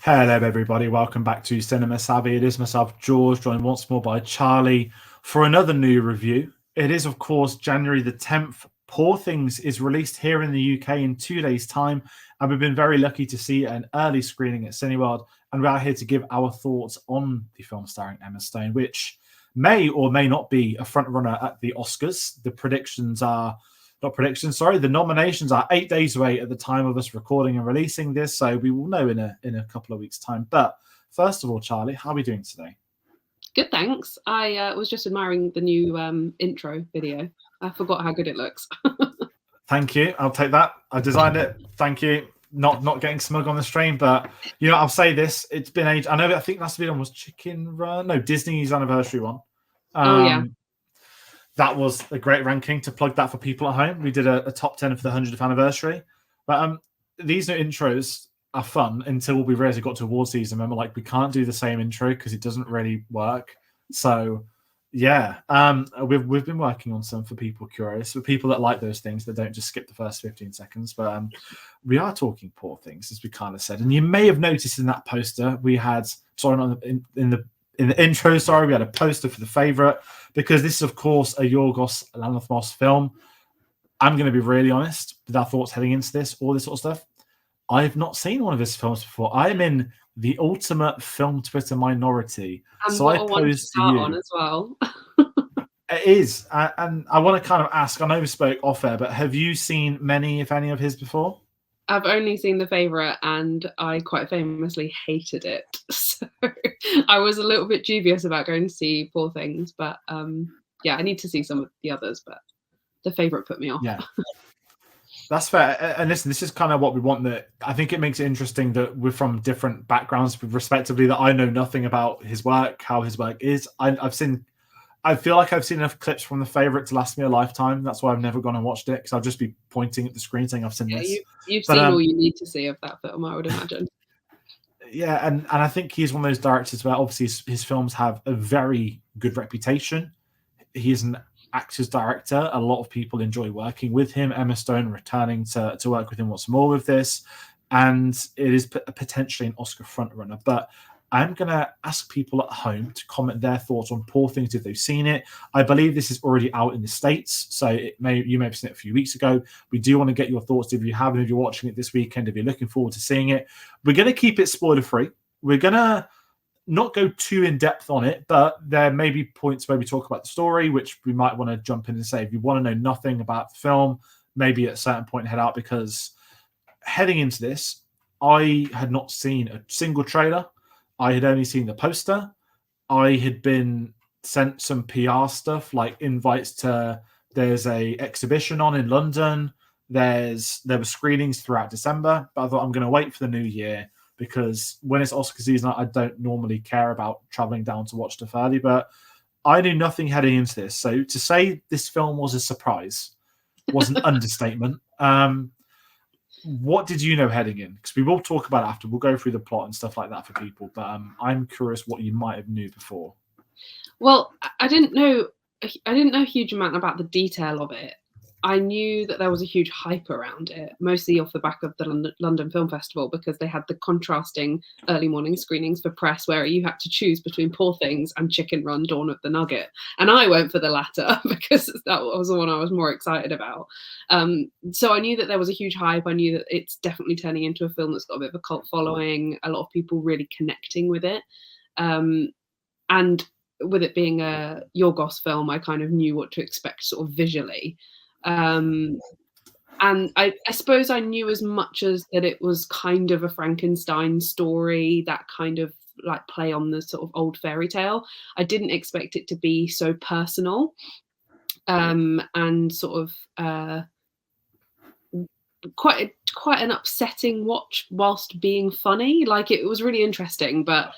Hello, everybody. Welcome back to Cinema Savvy. It is myself, George, joined once more by Charlie for another new review. It is, of course, January the 10th. Poor Things is released here in the UK in 2 days' time, and we've been very lucky to see an early screening at Cineworld, and we're out here to give our thoughts on the film starring Emma Stone, which may or may not be a front runner at the Oscars. The nominations are 8 days away at the time of us recording and releasing this, so we will know in a couple of weeks' time. But first of all, Charlie, how are we doing today? Good, thanks. I was just admiring the new intro video. I forgot how good it looks. Thank you. I'll take that. I designed it. Thank you. Not getting smug on the stream, but I'll say this: it's been age. I think last video was Chicken Run. No, Disney's anniversary one. Yeah. That was a great ranking to plug that for people at home. We did a top 10 for the 100th anniversary. But these new intros are fun until we realized it got to award season. And we're like, we can't do the same intro because it doesn't really work. So, yeah, we've been working on some for people curious, for people that like those things that don't just skip the first 15 seconds. But we are talking Poor Things, as we kind of said. And you may have noticed in that poster, we had, in the intro, we had a poster for the favorite, because this is, of course, a Yorgos Lanthimos film. I'm going to be really honest with our thoughts heading into this, all this sort of stuff. I've not seen one of his films before. I am in the ultimate film Twitter minority. And so what I a one to start on as well. It is. And I want to kind of ask, I know we spoke off air, but have you seen many, if any, of his before? I've only seen The Favourite, and I quite famously hated it. So I was a little bit dubious about going to see Poor Things. But I need to see some of the others. But The Favourite put me off. Yeah. That's fair. And listen, this is kind of what we want. That I think it makes it interesting that we're from different backgrounds, respectively, that I know nothing about his work, how his work is. I feel like I've seen enough clips from The Favourite to last me a lifetime. That's why I've never gone and watched it, because I'll just be pointing at the screen saying I've seen this. You've seen all you need to see of that film, I would imagine. Yeah, and I think he's one of those directors where obviously his films have a very good reputation. He is an actor's director. A lot of people enjoy working with him. Emma Stone returning to work with him once more with this. And it is potentially an Oscar frontrunner. But I'm going to ask people at home to comment their thoughts on Poor Things if they've seen it. I believe this is already out in the States, so you may have seen it a few weeks ago. We do want to get your thoughts if you haven't, if you're watching it this weekend, if you're looking forward to seeing it. We're going to keep it spoiler-free. We're going to not go too in-depth on it, but there may be points where we talk about the story, which we might want to jump in and say, if you want to know nothing about the film, maybe at a certain point head out, because heading into this, I had not seen a single trailer. I had only seen the poster. I had been sent some PR stuff, like invites to, there's a exhibition on in London. There were screenings throughout December, but I thought I'm going to wait for the new year, because when it's Oscar season, I don't normally care about traveling down to watch stuff early, but I knew nothing heading into this. So to say this film was a surprise was an understatement. What did you know heading in? Because we will talk about it after. We'll go through the plot and stuff like that for people. But I'm curious what you might have knew before. Well, I didn't know a huge amount about the detail of it. I knew that there was a huge hype around it, mostly off the back of the London Film Festival, because they had the contrasting early morning screenings for press where you had to choose between Poor Things and Chicken Run, Dawn of the Nugget. And I went for the latter because that was the one I was more excited about. So I knew that there was a huge hype. I knew that it's definitely turning into a film that's got a bit of a cult following, a lot of people really connecting with it. And with it being a Yorgos film, I kind of knew what to expect sort of visually. And I suppose I knew as much as that it was kind of a Frankenstein story, that kind of like play on the sort of old fairy tale. I didn't expect it to be so personal, and sort of quite an upsetting watch whilst being funny. Like, it was really interesting, but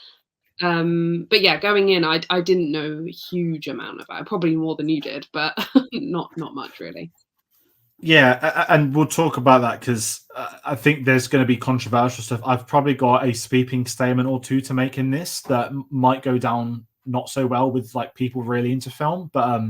yeah, going in, I didn't know a huge amount about it, probably more than you did, but not much really. Yeah, and we'll talk about that, because I think there's going to be controversial stuff. I've probably got a sweeping statement or two to make in this that might go down not so well with like people really into film, but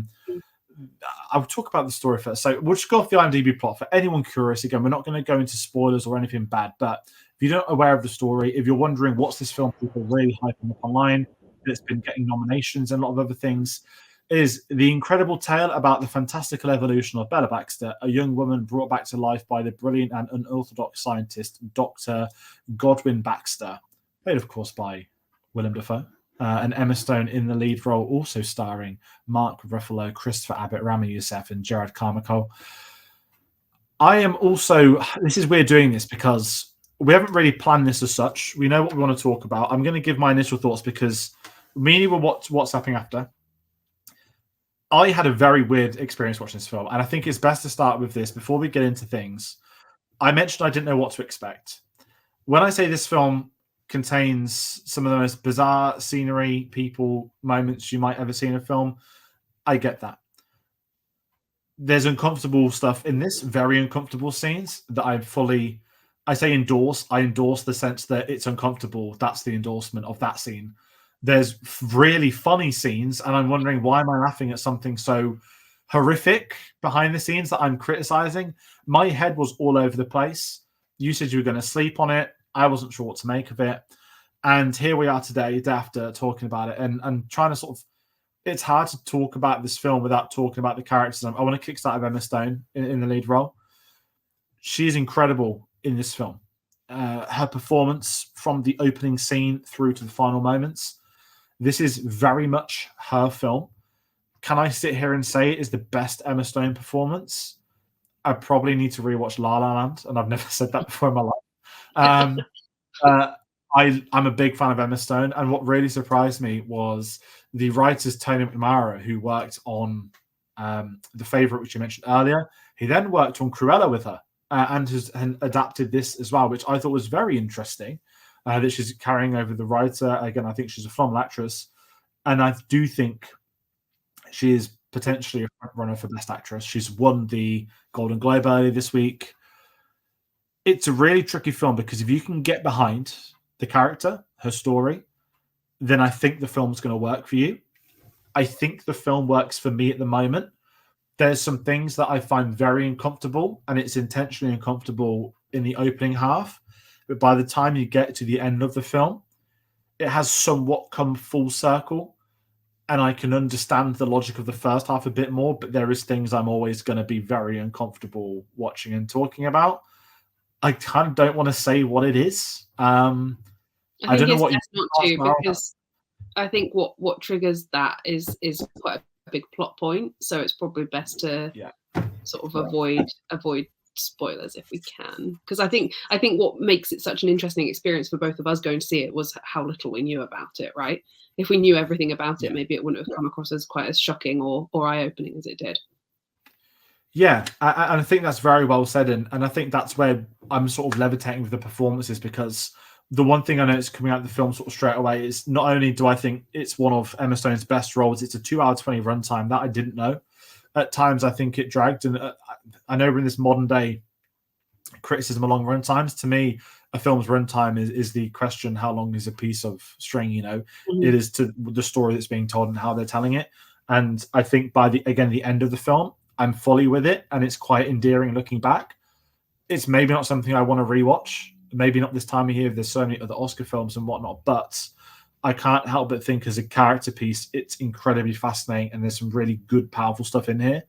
I'll talk about the story first. So we'll just go off the IMDb plot for anyone curious. Again, we're not going to go into spoilers or anything bad, but if you're not aware of the story, if you're wondering what's this film people really hyping up online, it's been getting nominations and a lot of other things, is the incredible tale about the fantastical evolution of Bella Baxter, a young woman brought back to life by the brilliant and unorthodox scientist Dr. Godwin Baxter, played, of course, by Willem Dafoe. And Emma Stone in the lead role, also starring Mark Ruffalo, Christopher Abbott, Rami Youssef, and Jared Carmichael. I am also, this is weird doing this because we haven't really planned this as such. We know what we want to talk about. I'm going to give my initial thoughts because me and you were WhatsApping after. I had a very weird experience watching this film, and I think it's best to start with this before we get into things. I mentioned I didn't know what to expect. When I say this film contains some of the most bizarre scenery, people, moments you might ever see in a film, I get that. There's uncomfortable stuff in this, very uncomfortable scenes that I say endorse. I endorse the sense that it's uncomfortable. That's the endorsement of that scene. There's really funny scenes, and I'm wondering, why am I laughing at something so horrific behind the scenes that I'm criticizing? My head was all over the place. You said you were going to sleep on it. I wasn't sure what to make of it. And here we are today, after talking about it and trying to sort of, it's hard to talk about this film without talking about the characters. I want to kickstart Emma Stone in the lead role. She's incredible in this film. Her performance from the opening scene through to the final moments, this is very much her film. Can I sit here and say it is the best Emma Stone performance? I probably need to rewatch La La Land, and I've never said that before in my life. I'm a big fan of Emma Stone, and what really surprised me was the writers Tony McNamara, who worked on The Favourite, which you mentioned earlier. He then worked on Cruella with her and has adapted this as well, which I thought was very interesting. That she's carrying over the writer. Again, I think she's a phenomenal actress, and I do think she is potentially a front runner for Best Actress. She's won the Golden Globe earlier this week. It's a really tricky film because if you can get behind the character, her story, then I think the film's going to work for you. I think the film works for me at the moment. There's some things that I find very uncomfortable, and it's intentionally uncomfortable in the opening half. But by the time you get to the end of the film, it has somewhat come full circle, and I can understand the logic of the first half a bit more, but there is things I'm always going to be very uncomfortable watching and talking about. I kind of don't want to say what it is. I don't know what you not to, because I think what triggers that is quite a big plot point. So it's probably best to sort of avoid spoilers if we can, because I think what makes it such an interesting experience for both of us going to see it was how little we knew about it. Right? If we knew everything about it, maybe it wouldn't have come across as quite as shocking or eye-opening as it did. Yeah, I think that's very well said, and I think that's where I'm sort of levitating with the performances, because the one thing I noticed coming out of the film sort of straight away is not only do I think it's one of Emma Stone's best roles, it's a 2-hour-20 runtime. That I didn't know. At times, I think it dragged, and I know we're in this modern day criticism of long runtimes. To me, a film's runtime is the question: how long is a piece of string? It is to the story that's being told and how they're telling it. And I think by the end of the film, I'm fully with it, and it's quite endearing looking back. It's maybe not something I want to rewatch. Maybe not this time of year. There's so many other Oscar films and whatnot, but I can't help but think as a character piece, it's incredibly fascinating, and there's some really good, powerful stuff in here.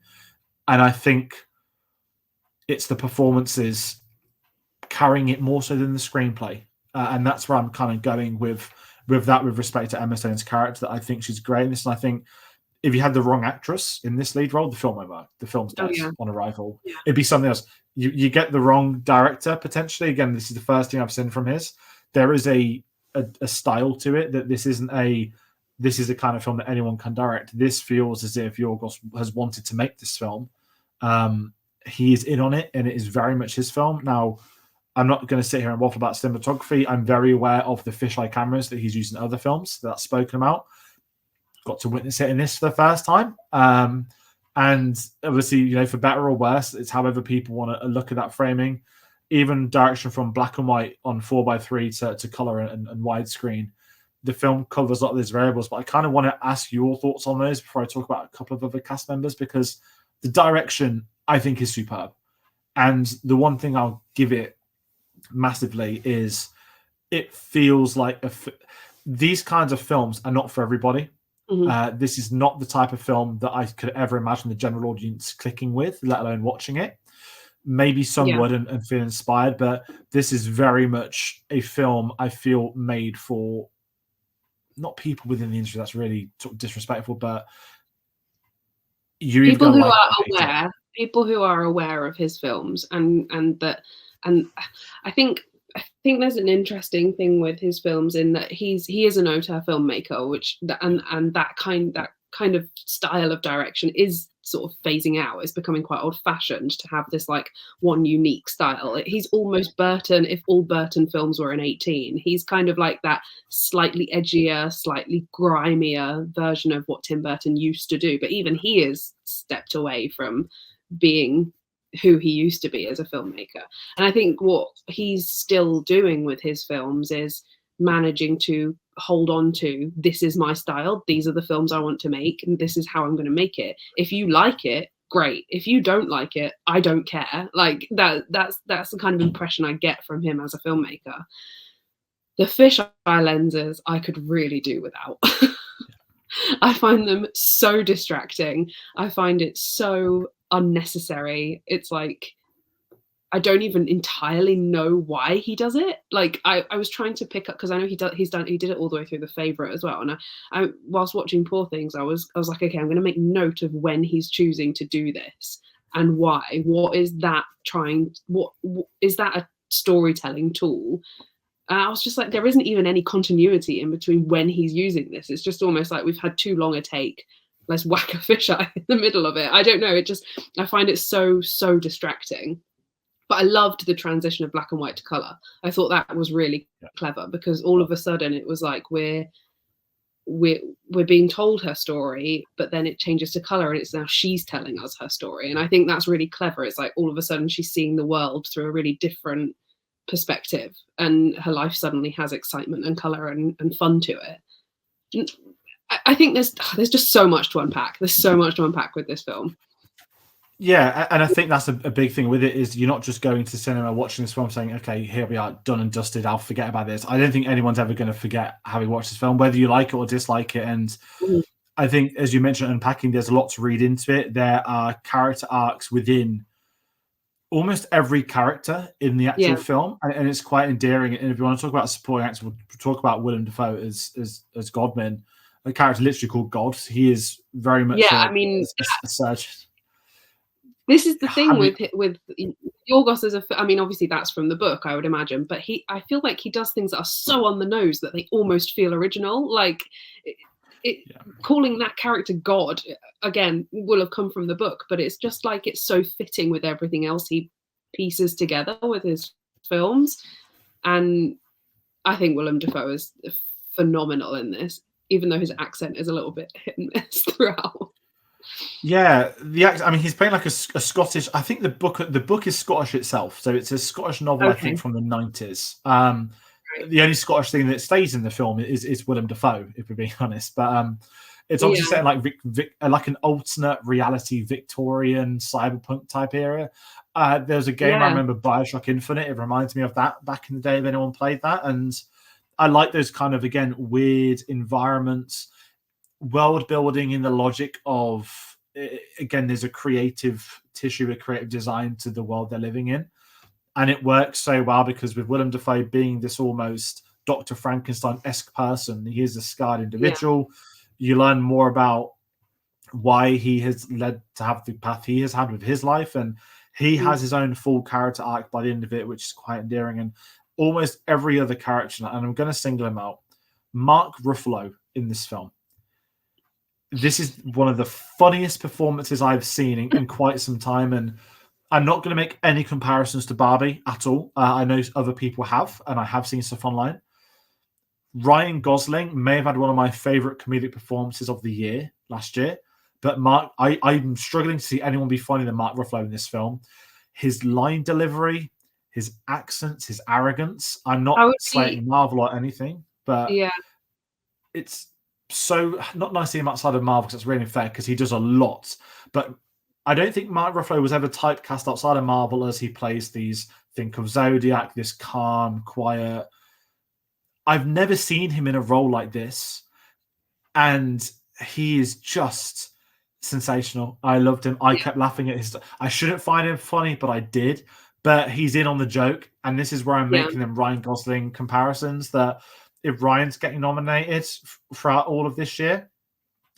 And I think it's the performances carrying it more so than the screenplay. And that's where I'm kind of going with that with respect to Emma Stone's character, that I think she's great in this. And I think if you had the wrong actress in this lead role, the film won't work. The film's dead on arrival. Yeah. It'd be something else. You get the wrong director, potentially. Again, this is the first thing I've seen from his. There is a style to it that this is the kind of film that anyone can direct. This feels as if Yorgos has wanted to make this film. He is in on it, and it is very much his film. Now, I'm not going to sit here and waffle about cinematography. I'm very aware of the fisheye cameras that he's used in other films that's spoken about. Got to witness it in this for the first time. And obviously, for better or worse, it's however people want to look at that framing. Even direction from black and white on 4:3 to color and widescreen. The film covers a lot of these variables, but I kind of want to ask your thoughts on those before I talk about a couple of other cast members, because The direction, I think, is superb. And the one thing I'll give it massively is it feels like these kinds of films are not for everybody. This is not the type of film that I could ever imagine the general audience clicking with, let alone watching it. Maybe some would and feel inspired, but this is very much a film I feel made for not people within the industry. That's really sort of disrespectful, but people who are aware, people who are aware of his films, and I think there's an interesting thing with his films in that he is an auteur filmmaker, which and that kind of style of direction is sort of phasing out. It's becoming quite old-fashioned to have this like one unique style. He's almost Burton if all Burton films were in 18. He's kind of like that slightly edgier, slightly grimier version of what Tim Burton used to do. But even he has stepped away from being who he used to be as a filmmaker. And I think what he's still doing with his films is managing to hold on to, this is my style, these are the films I want to make, and this is how I'm going to make it. If you like it, great. If you don't like it, I don't care. Like that's the kind of impression I get from him as a filmmaker. The fisheye lenses I could really do without. I find them so distracting. I find it so unnecessary. It's like I don't even entirely know why he does it. Like I was trying to pick up, because I know he did it all the way through The Favourite as well. And I whilst watching Poor Things, I was like, okay, I'm going to make note of when he's choosing to do this and why. What is that what is that a storytelling tool? And I was just like, there isn't even any continuity in between when he's using this. It's just almost like we've had too long a take. Let's whack a fisheye in the middle of it. I don't know. I find it so distracting. But I loved the transition of black and white to color. I thought that was really clever, because all of a sudden it was like we're being told her story, but then it changes to color and it's now she's telling us her story. And I think that's really clever. It's like all of a sudden she's seeing the world through a really different perspective, and her life suddenly has excitement and color and fun to it. I think there's just so much to unpack. There's so much to unpack with this film. Yeah, and I think that's a big thing with it, is you're not just going to cinema watching this film saying, okay, here we are, done and dusted, I'll forget about this. I don't think anyone's ever going to forget having watched this film, whether you like it or dislike it. And I think, as you mentioned, unpacking, there's a lot to read into it. There are character arcs within almost every character in the actual film, and it's quite endearing. And if you want to talk about supporting actors, we'll talk about Willem Dafoe as Godman, a character literally called God. He is very much a surgeon. This is the thing with Yorgos as obviously that's from the book, I would imagine, but I feel like he does things that are so on the nose that they almost feel original. Like calling that character God, again, will have come from the book, but it's just like it's so fitting with everything else he pieces together with his films. And I think Willem Dafoe is phenomenal in this, even though his accent is a little bit hit and miss throughout. Yeah, he's playing like a Scottish. I think the book is Scottish itself, so it's a Scottish novel. Okay. I think from the 90s. The only Scottish thing that stays in the film is Willem Dafoe, if we're being honest. But it's obviously set in like an alternate reality Victorian cyberpunk type era. There was a game I remember, BioShock Infinite. It reminds me of that back in the day if anyone played that, and I like those kind of, again, weird environments. World building in the logic of, again, there's a creative tissue, a creative design to the world they're living in. And it works so well because with Willem Dafoe being this almost Dr. Frankenstein-esque person, he is a scarred individual. You learn more about why he has led to have the path he has had with his life. And he has his own full character arc by the end of it, which is quite endearing. And almost every other character, and I'm going to single him out, Mark Ruffalo in this film. This is one of the funniest performances I've seen in quite some time, and I'm not going to make any comparisons to Barbie at all. I know other people have, and I have seen stuff online. Ryan Gosling may have had one of my favorite comedic performances of the year last year, but I'm struggling to see anyone be funnier than Mark Ruffalo in this film. His line delivery, his accents, his arrogance. I'm not slating Marvel or anything, but it's so not nice to see him outside of Marvel because it's really unfair because he does a lot. But I don't think Mark Ruffalo was ever typecast outside of Marvel as he plays these. Think of Zodiac, this calm, quiet. I've never seen him in a role like this, and he is just sensational. I loved him. I kept laughing at his. I shouldn't find him funny, but I did. But he's in on the joke, and this is where I'm making them Ryan Gosling comparisons. That if Ryan's getting nominated throughout all of this year,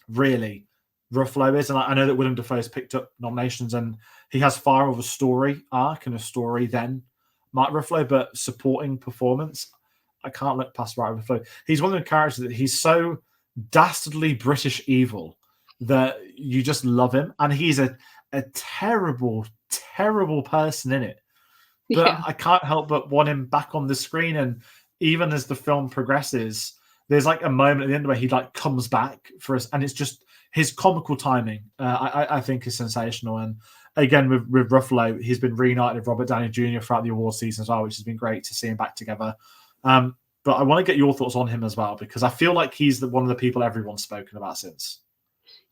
really, Ruffalo is. And I know that Willem Dafoe's picked up nominations, and he has far more of a story arc and a story than Mark Ruffalo, but supporting performance, I can't look past Ryan Ruffalo. He's one of the characters that he's so dastardly British evil that you just love him, and he's a terrible, terrible person in it. But I can't help but want him back on the screen. And even as the film progresses, there's like a moment at the end where he like comes back for us, and it's just his comical timing. I think is sensational. And again, with Ruffalo, he's been reunited with Robert Downey Jr. throughout the award season as well, which has been great to see him back together. But I want to get your thoughts on him as well, because I feel like he's one of the people everyone's spoken about since.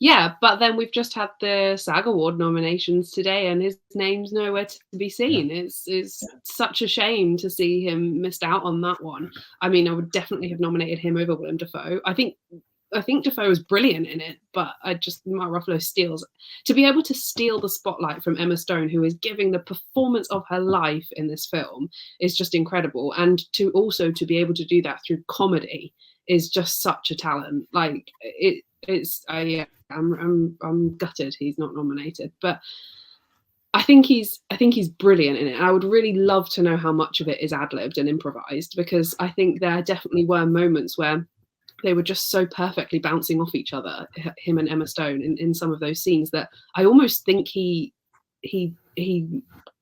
Yeah, but then we've just had the SAG Award nominations today, and his name's nowhere to be seen. It's such a shame to see him missed out on that one. I mean, I would definitely have nominated him over Willem Dafoe. I think Dafoe was brilliant in it, but Mark Ruffalo steals. To be able to steal the spotlight from Emma Stone, who is giving the performance of her life in this film, is just incredible. And to be able to do that through comedy is just such a talent. Like I'm gutted he's not nominated, but I think he's brilliant in it. I would really love to know how much of it is ad-libbed and improvised, because I think there definitely were moments where they were just so perfectly bouncing off each other, him and Emma Stone, in some of those scenes, that I almost think he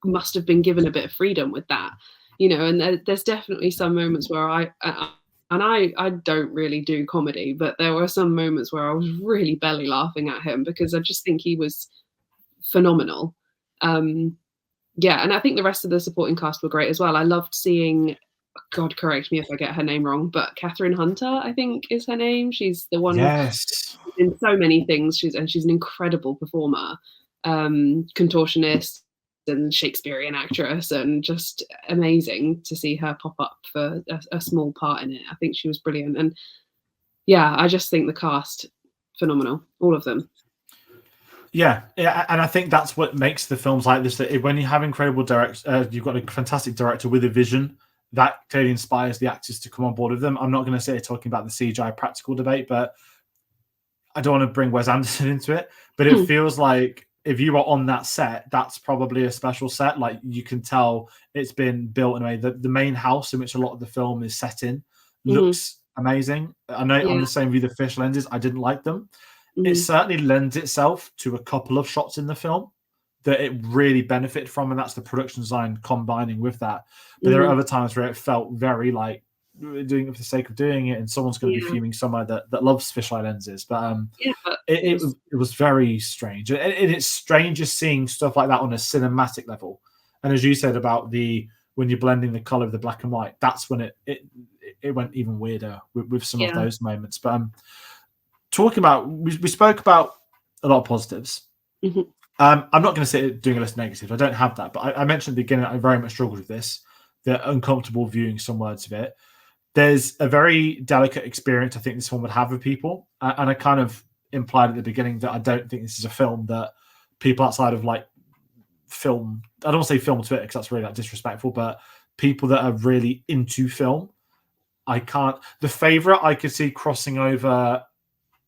must have been given a bit of freedom with that, and there's definitely some moments where I don't really do comedy, but there were some moments where I was really belly laughing at him, because I just think he was phenomenal. And I think the rest of the supporting cast were great as well. I loved seeing, God, correct me if I get her name wrong, but Catherine Hunter, I think is her name. She's the one in so many things. She's an incredible performer, contortionist and Shakespearean actress, and just amazing to see her pop up for a small part in it. I think she was brilliant. And I just think the cast, phenomenal, all of them. Yeah, and I think that's what makes the films like this, that when you have incredible directors, you've got a fantastic director with a vision that clearly inspires the actors to come on board with them. I'm not going to sit here talking about the CGI practical debate, but I don't want to bring Wes Anderson into it, but it feels like if you are on that set, that's probably a special set. Like, you can tell it's been built in a way that the main house in which a lot of the film is set in looks amazing. I know I'm the same with the fish lenses. I didn't like them. It certainly lends itself to a couple of shots in the film that it really benefited from, and that's the production design combining with that. But there are other times where it felt very like we're doing it for the sake of doing it, and someone's going to be fuming somewhere that loves fisheye lenses. But it was very strange, and it's strange just seeing stuff like that on a cinematic level. And as you said about when you're blending the color of the black and white, that's when it went even weirder with some of those moments. But talking about, we spoke about a lot of positives. I'm not going to sit doing a list of negatives. I don't have that. But I mentioned at the beginning, I very much struggled with this, the uncomfortable viewing some words of it. There's a very delicate experience I think this one would have with people. And I kind of implied at the beginning that I don't think this is a film that people outside of like film, I don't want to say film Twitter because that's really like disrespectful, but people that are really into film, The Favourite, I could see crossing over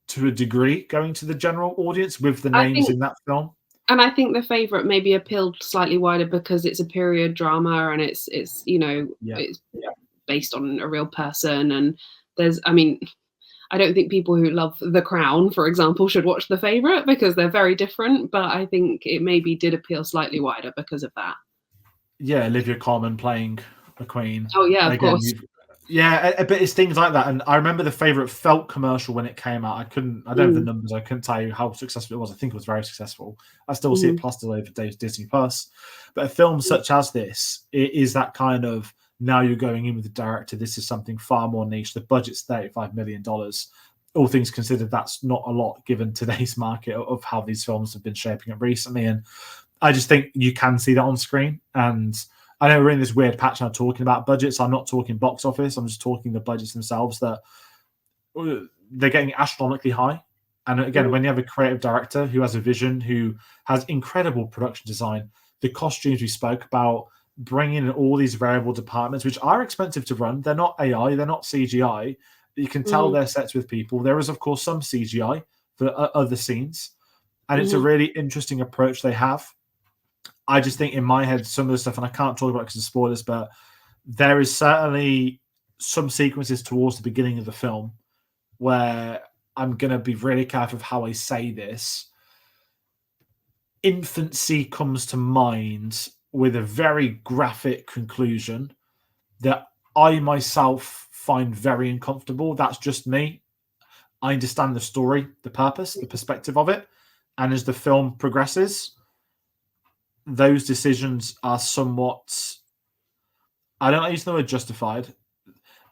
to a degree going to the general audience with the names in that film. And I think The Favourite maybe appealed slightly wider because it's a period drama, and it's based on a real person. And I don't think people who love The Crown, for example, should watch The Favourite because they're very different. But I think it maybe did appeal slightly wider because of that. Yeah, Olivia Colman playing a queen. Oh yeah, of course. Yeah, but it's things like that. And I remember The Favourite felt commercial when it came out. I don't have the numbers. I couldn't tell you how successful it was. I think it was very successful. I still see it plastered over Disney Plus. But a film such as this, it is that kind of, now you're going in with the director, this is something far more niche. The budget's $35 million. all things considered, that's not a lot given today's market of how these films have been shaping up recently. And I just think you can see that on screen. And I know we're in this weird patch now talking about budgets. I'm not talking box office. I'm just talking the budgets themselves, that they're getting astronomically high. And again, when you have a creative director who has a vision, who has incredible production design, the costumes we spoke about, bringing in all these variable departments, which are expensive to run. They're not AI, they're not CGI. You can tell they're sets with people. There is, of course, some CGI for other scenes. And it's a really interesting approach they have. I just think in my head, some of the stuff, and I can't talk about it because of spoilers, but there is certainly some sequences towards the beginning of the film where I'm going to be really careful of how I say this. Infancy comes to mind with a very graphic conclusion that I myself find very uncomfortable. That's just me. I understand the story, the purpose, the perspective of it. And as the film progresses, those decisions are somewhat, I don't use the word justified.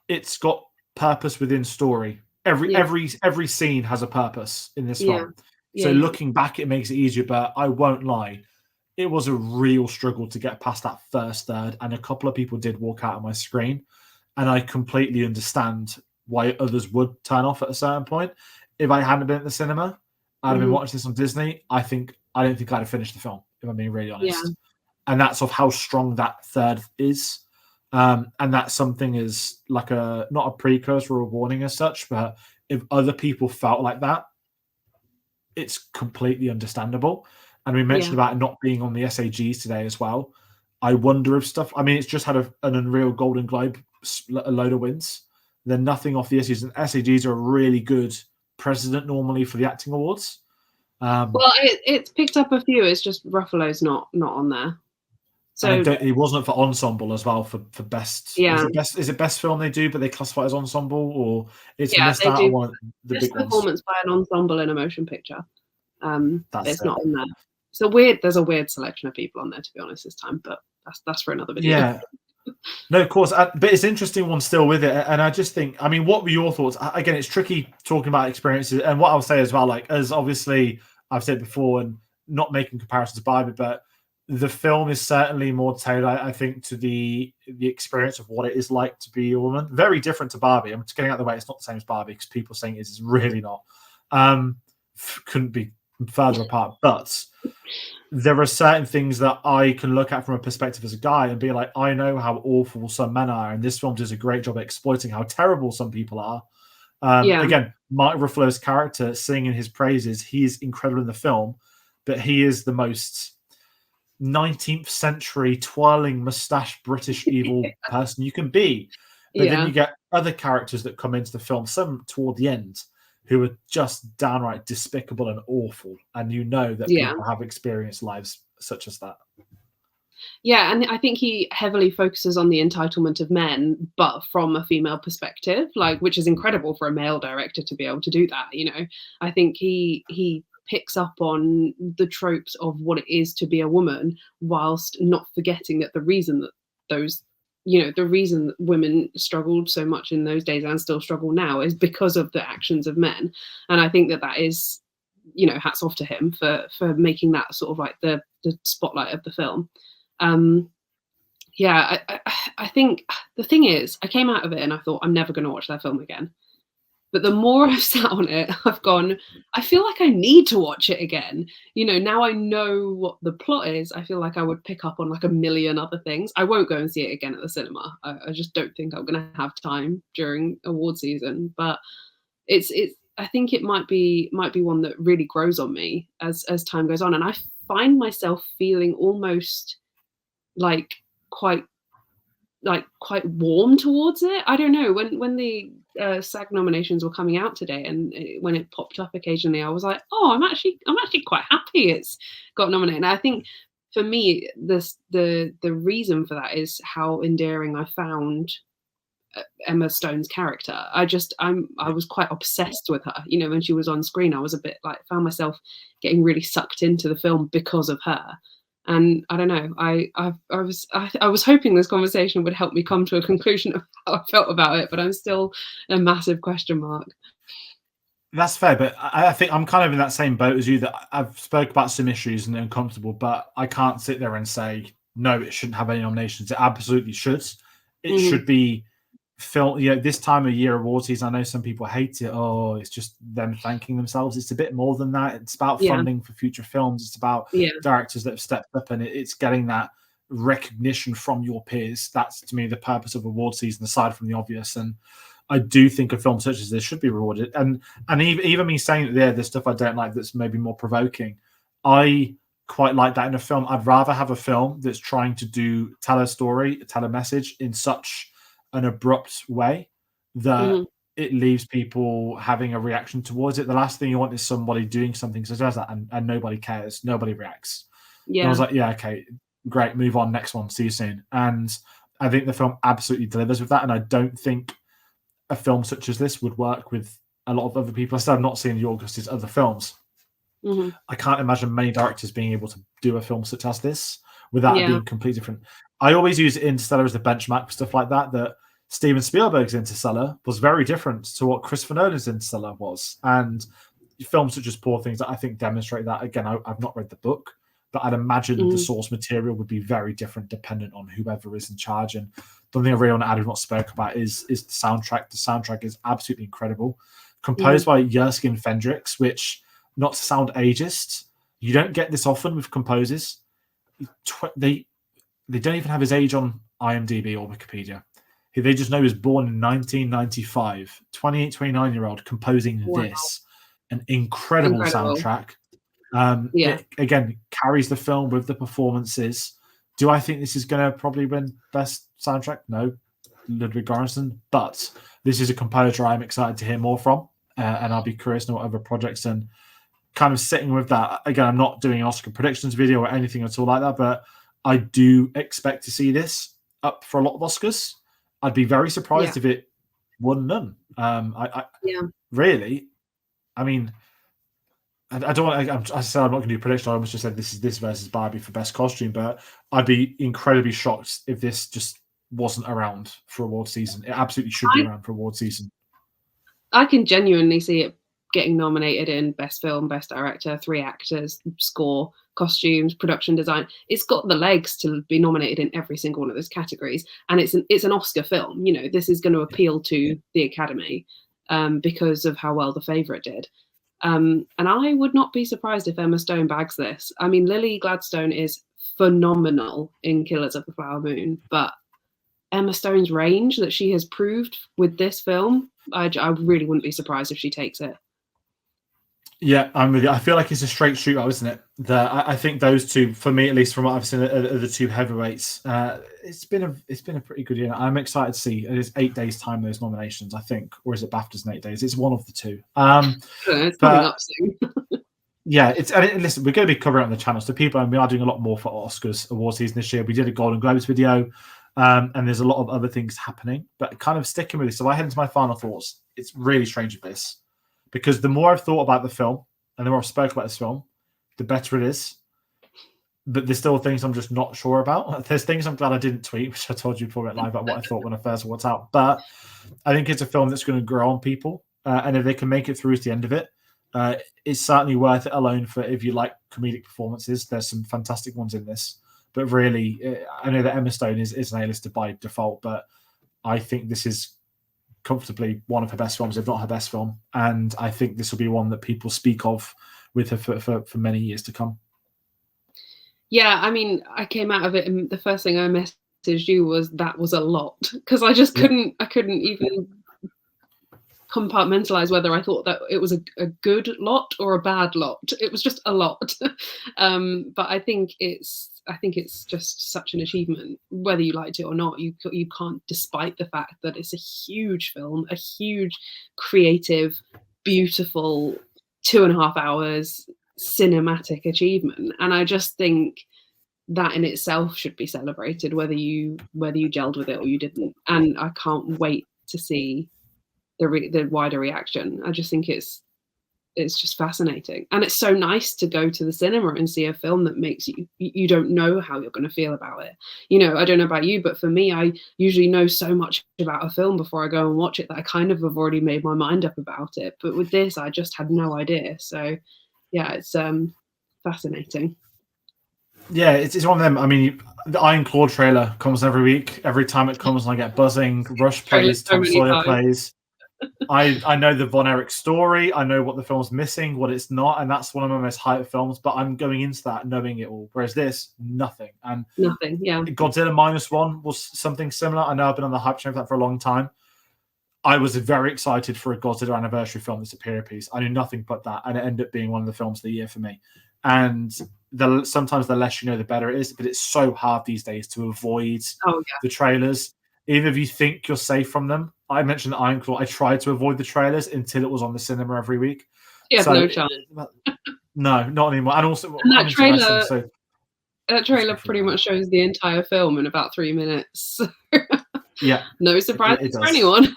It's got purpose within story. Every scene has a purpose in this film. So looking back, it makes it easier, but I won't lie. It was a real struggle to get past that first third, and a couple of people did walk out of my screen, and I completely understand why others would turn off at a certain point. If I hadn't been at the cinema, I'd have been watching this on Disney. I don't think I'd have finished the film, if I'm being really honest. And that's of how strong that third is. And that's something is like not a precursor or a warning as such, but if other people felt like that, it's completely understandable. And we mentioned about not being on the SAGs today as well. I wonder if stuff, I mean, it's just had an Unreal Golden Globe, a load of wins. Then nothing off the SAGs. And SAGs are a really good precedent normally for the acting awards. Well, it's picked up a few. It's just Ruffalo's not on there. So it wasn't for ensemble as well for best. Yeah, is it best film they do, but they classify it as ensemble, or it's missed out on one of the big ones. Performance by an ensemble in a motion picture. It's not in there. There's a weird selection of people on there, to be honest, this time, but that's for another video. Yeah. No, of course, but it's an interesting one still with it, and I just think, I mean, what were your thoughts? Again, it's tricky talking about experiences, and what I'll say as well, like, as obviously I've said before, and not making comparisons to Barbie, but the film is certainly more tailored, I think, to the experience of what it is like to be a woman. Very different to Barbie. I'm just getting out of the way. It's not the same as Barbie because people saying it's really not. Couldn't be further apart. But there are certain things that I can look at from a perspective as a guy and be like, I know how awful some men are, and this film does a great job at exploiting how terrible some people are. Again, Mark Ruffalo's character singing his praises, he's incredible in the film, but he is the most 19th century twirling mustache British evil person you can be. But then you get other characters that come into the film, some toward the end, who are just downright despicable and awful. And you know that people have experienced lives such as that. Yeah, and I think he heavily focuses on the entitlement of men, but from a female perspective, which is incredible for a male director to be able to do that. You know, I think he picks up on the tropes of what it is to be a woman, whilst not forgetting that the reason that women struggled so much in those days and still struggle now is because of the actions of men. And I think that is, hats off to him for making that sort of like the spotlight of the film. I think the thing is, I came out of it and I thought, I'm never going to watch that film again. But the more I've sat on it, I've gone, I feel like I need to watch it again. Now I know what the plot is. I feel like I would pick up on like a million other things. I won't go and see it again at the cinema. I just don't think I'm going to have time during award season. But I think it might be one that really grows on me as time goes on. And I find myself feeling almost quite warm towards it. I don't know, when the SAG nominations were coming out today, and when it popped up occasionally, I was like, oh, I'm actually quite happy it's got nominated. And I think for me, the reason for that is how endearing I found Emma Stone's character. I was quite obsessed with her. When she was on screen, I was a bit found myself getting really sucked into the film because of her. And I don't know, I was hoping this conversation would help me come to a conclusion of how I felt about it, but I'm still a massive question mark. That's fair, but I think I'm kind of in that same boat as you. That I've spoke about some issues and uncomfortable, but I can't sit there and say no, it shouldn't have any nominations. It absolutely should. It should be film. This time of year awards season. I know some people hate it. Oh, it's just them thanking themselves. It's a bit more than that. It's about funding for future films. It's about directors that have stepped up, and it's getting that recognition from your peers. That's to me the purpose of award season, aside from the obvious. And I do think a film such as this should be rewarded. And even me saying that there's stuff I don't like that's maybe more provoking, I quite like that in a film. I'd rather have a film that's trying to tell a story, tell a message in such an abrupt way that it leaves people having a reaction towards it. The last thing you want is somebody doing something such as that and nobody cares, nobody reacts. Yeah. And I was like, yeah, okay, great, move on, next one, see you soon. And I think the film absolutely delivers with that. And I don't think a film such as this would work with a lot of other people. I still have not seen Yorgos' other films. I can't imagine many directors being able to do a film such as this without being completely different. I always use Interstellar as the benchmark for stuff like that, that Steven Spielberg's Interstellar was very different to what Christopher Nolan's Interstellar was. And films such as Poor Things, I think, demonstrate that. Again, I've not read the book, but I'd imagine the source material would be very different dependent on whoever is in charge. And the thing I really want to add and not spoke about is the soundtrack. The soundtrack is absolutely incredible. Composed by Jerskin Fendrix, which, not to sound ageist, you don't get this often with composers. They don't even have his age on IMDb or Wikipedia. They just know he was born in 1995. 28, 29-year-old composing this. An incredible soundtrack. It, again, carries the film with the performances. Do I think this is going to probably win Best Soundtrack? No, Ludwig Göransson. But this is a composer I'm excited to hear more from, and I'll be curious to know what other projects. And kind of sitting with that, again, I'm not doing an Oscar predictions video or anything at all like that, but I do expect to see this up for a lot of Oscars. I'd be very surprised if it won none. Really, I mean, I don't want. I said I'm not going to do prediction. I almost just said this is this versus Barbie for best costume, but I'd be incredibly shocked if this just wasn't around for award season. It absolutely should be around for award season. I can genuinely see it getting nominated in best film, best director, 3 actors, score, costumes, production design. It's got the legs to be nominated in every single one of those categories, and it's an Oscar film. You know, this is going to appeal to the Academy because of how well The Favourite did. And I would not be surprised if Emma Stone bags this. I mean, Lily Gladstone is phenomenal in Killers of the Flower Moon, but Emma Stone's range that she has proved with this film, I really wouldn't be surprised if she takes it. Yeah, I'm with you. I feel like it's a straight shootout, isn't it? I think those two, for me at least, from what I've seen, are the two heavyweights. It's been a pretty good year. I'm excited to see. It is 8 days time those nominations, I think, or is it BAFTAs in 8 days? It's one of the two. It's coming up soon. Yeah, listen, we're going to be covering it on the channel. So people, we are doing a lot more for Oscars award season this year. We did a Golden Globes video, and there's a lot of other things happening. But kind of sticking with this, so I head into my final thoughts. It's really strange with this, because the more I've thought about the film and the more I've spoken about this film, the better it is. But there's still things I'm just not sure about. There's things I'm glad I didn't tweet, which I told you before it live about what I thought when I first walked out. But I think it's a film that's going to grow on people. And if they can make it through to the end of it, it's certainly worth it alone for if you like comedic performances. There's some fantastic ones in this. But really, I know that Emma Stone is an A-lister by default, but I think this is comfortably one of her best films, if not her best film. And I think this will be one that people speak of with her for many years to come. Yeah, I mean, I came out of it and the first thing I messaged you was that was a lot, because I just couldn't even compartmentalize whether I thought that it was a good lot or a bad lot. It was just a lot. But I think it's just such an achievement, whether you liked it or not. You can't, despite the fact that it's a huge film, a huge, creative, beautiful 2.5 hours cinematic achievement. And I just think that in itself should be celebrated, whether you gelled with it or you didn't. And I can't wait to see the wider reaction. I just think it's it's just fascinating. And it's so nice to go to the cinema and see a film that makes you don't know how you're going to feel about it. You know, I don't know about you, but for me, I usually know so much about a film before I go and watch it that I kind of have already made my mind up about it. But with this, I just had no idea. So yeah, it's fascinating. Yeah, it's one of them. I mean, the Iron Claw trailer comes every week. Every time it comes, I get buzzing. Rush plays, So Tom many Sawyer times. plays. I know the Von Erich story. I know what the film's missing, what it's not, and that's one of my most hyped films. But I'm going into that knowing it all. Whereas this, nothing. And Nothing. Yeah. Godzilla -1 was something similar. I know I've been on the hype train for that for a long time. I was very excited for a Godzilla anniversary film that's a period piece. I knew nothing but that, and it ended up being one of the films of the year for me. And sometimes the less you know, the better it is. But it's so hard these days to avoid the trailers. Even if you think you're safe from them. I mentioned Iron Claw. I tried to avoid the trailers until it was on the cinema every week. You had no chance. No, not anymore. And also, and that trailer pretty much shows the entire film in about 3 minutes. Yeah. No surprises for anyone.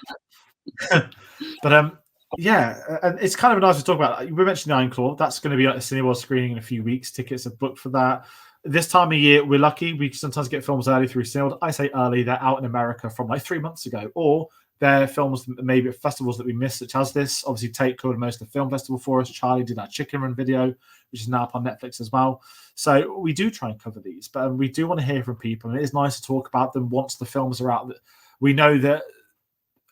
But yeah, and it's kind of nice to talk about. We mentioned the Iron Claw. That's going to be at a Cineworld screening in a few weeks. Tickets are booked for that. This time of year, we're lucky. We sometimes get films early through Cineworld. I say early; they're out in America from like 3 months ago, or they're films maybe at festivals that we missed, such as this. Obviously, Tate covered most of the film festival for us. Charlie did our Chicken Run video, which is now up on Netflix as well. So we do try and cover these, but we do want to hear from people, and it is nice to talk about them once the films are out. We know that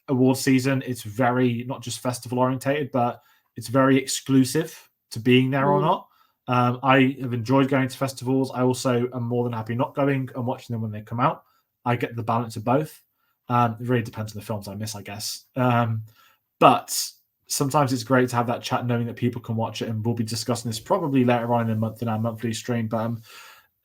award season, it's very not just festival orientated, but it's very exclusive to being there or not. I have enjoyed going to festivals. I also am more than happy not going and watching them when they come out. I get the balance of both. It really depends on the films I miss, I guess. But sometimes it's great to have that chat knowing that people can watch it, and we'll be discussing this probably later on in the month in our monthly stream. But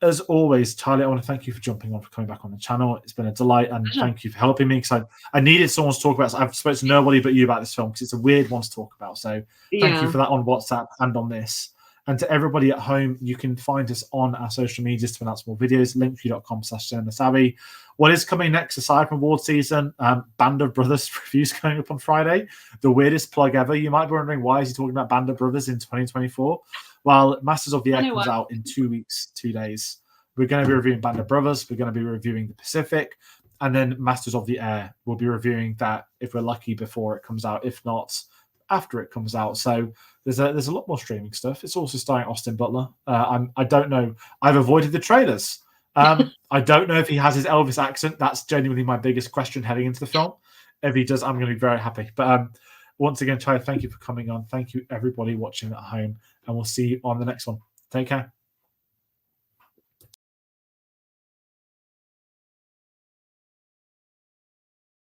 as always, Charlie, I want to thank you for jumping on, for coming back on the channel. It's been a delight, and thank you for helping me, because I needed someone to talk about. So I've spoken to nobody but you about this film, because it's a weird one to talk about. So thank you for that on WhatsApp and on this. And to everybody at home, you can find us on our social medias to announce more videos, linktree.com/cinemasavvy. What is coming next, aside from award season? Band of Brothers reviews going up on Friday. The weirdest plug ever. You might be wondering, why is he talking about Band of Brothers in 2024? Well, Masters of the Air comes out in 2 weeks, 2 days. We're going to be reviewing Band of Brothers. We're going to be reviewing The Pacific. And then Masters of the Air, we'll be reviewing that if we're lucky before it comes out. If not, after it comes out. So there's a lot more streaming stuff. It's also starring Austin Butler. I don't know. I've avoided the trailers. I don't know if he has his Elvis accent. That's genuinely my biggest question heading into the film. If he does, I'm going to be very happy. But once again, Charlie, thank you for coming on. Thank you, everybody watching at home. And we'll see you on the next one. Take care.